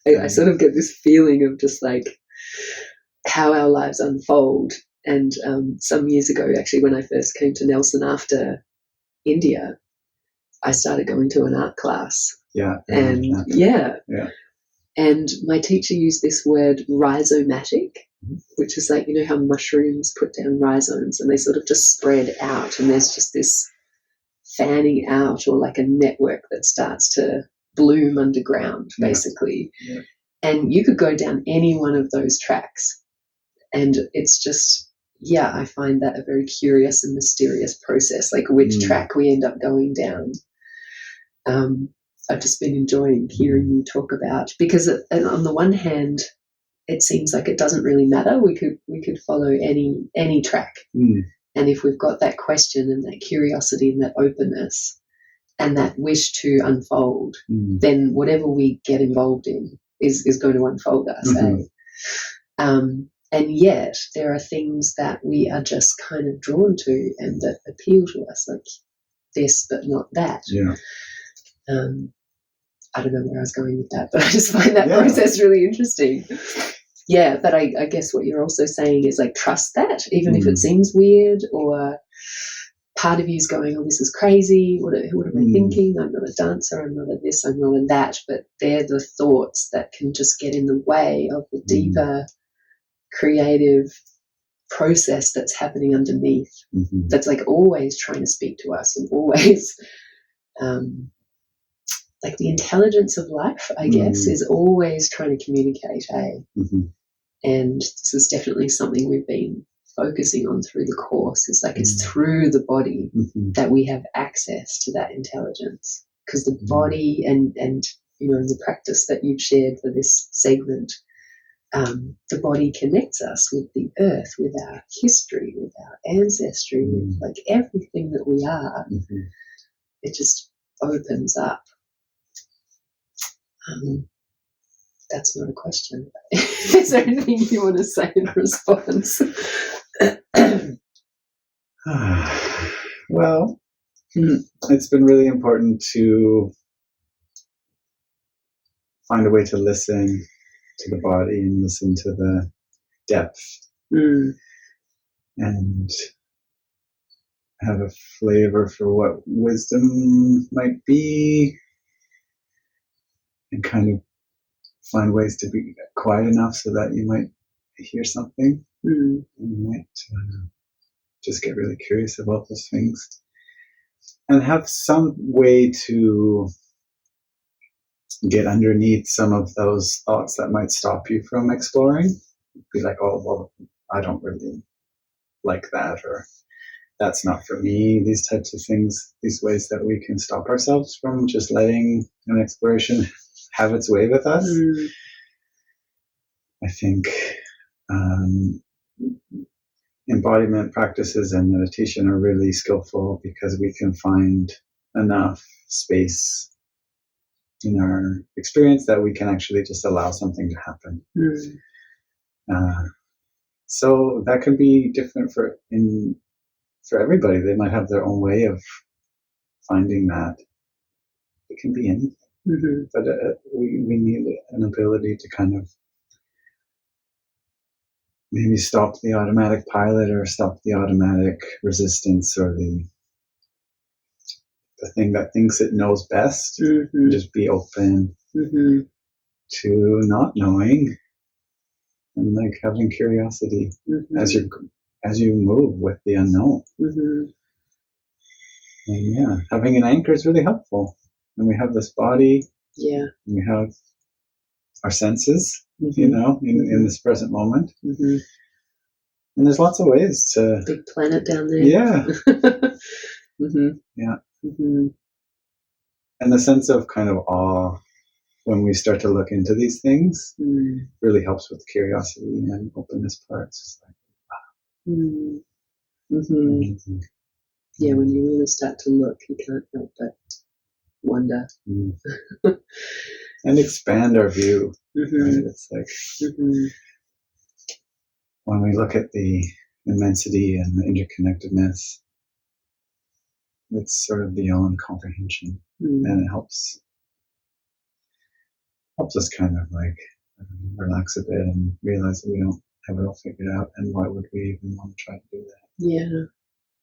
I sort of get this feeling of just like how our lives unfold. And some years ago, actually, when I first came to Nelson after India, I started going to an art class. Yeah. And and my teacher used this word rhizomatic, which is like, you know how mushrooms put down rhizomes and they sort of just spread out, and there's just this fanning out, or like a network that starts to bloom underground, basically. Yeah. And you could go down any one of those tracks, and it's just, I find that a very curious and mysterious process, like which track we end up going down. I've just been enjoying hearing you talk about, because on the one hand, it seems like it doesn't really matter. We could follow any track, and if we've got that question and that curiosity and that openness and that wish to unfold, then whatever we get involved in is going to unfold us. And yet there are things that we are just kind of drawn to and that appeal to us, like this but not that. Yeah. I don't know where I was going with that, but I just find that process really interesting. Yeah, but I guess what you're also saying is like trust that, even if it seems weird, or part of you's going, oh, this is crazy. What am I thinking? I'm not a dancer. I'm not a this. I'm not a that. But they're the thoughts that can just get in the way of the deeper creative process that's happening underneath. That's like always trying to speak to us, and always like the intelligence of life, I guess, is always trying to communicate, And this is definitely something we've been focusing on through the course. It's like it's through the body that we have access to that intelligence, because the body and you know, the practice that you've shared for this segment, the body connects us with the earth, with our history, with our ancestry, with like everything that we are. It just opens up. That's not a question. Is there anything you want to say in response? Well, it's been really important to find a way to listen to the body and listen to the depth and have a flavor for what wisdom might be, and kind of find ways to be quiet enough so that you might hear something. And you might just get really curious about those things, and have some way to get underneath some of those thoughts that might stop you from exploring. Be like, oh, well, I don't really like that, or that's not for me. These types of things, these ways that we can stop ourselves from just letting an exploration have its way with us. I think embodiment practices and meditation are really skillful, because we can find enough space in our experience that we can actually just allow something to happen. So that can be different for everybody. They might have their own way of finding that. It can be anything. But we need an ability to kind of maybe stop the automatic pilot, or stop the automatic resistance, or the thing that thinks it knows best. Just be open to not knowing, and like having curiosity as you move with the unknown. And having an anchor is really helpful. And we have this body. And we have our senses, you know, in this present moment. And there's lots of ways to... Big planet down there. Yeah. And the sense of kind of awe when we start to look into these things really helps with curiosity and openness parts. It's like, wow. Yeah, when you really start to look, you can't help but wonder. And expand our view. Right? It's like when we look at the immensity and the interconnectedness, it's sort of beyond comprehension, and it helps helps us kind of like relax a bit and realize that we don't have it all figured out, and why would we even want to try to do that? Yeah.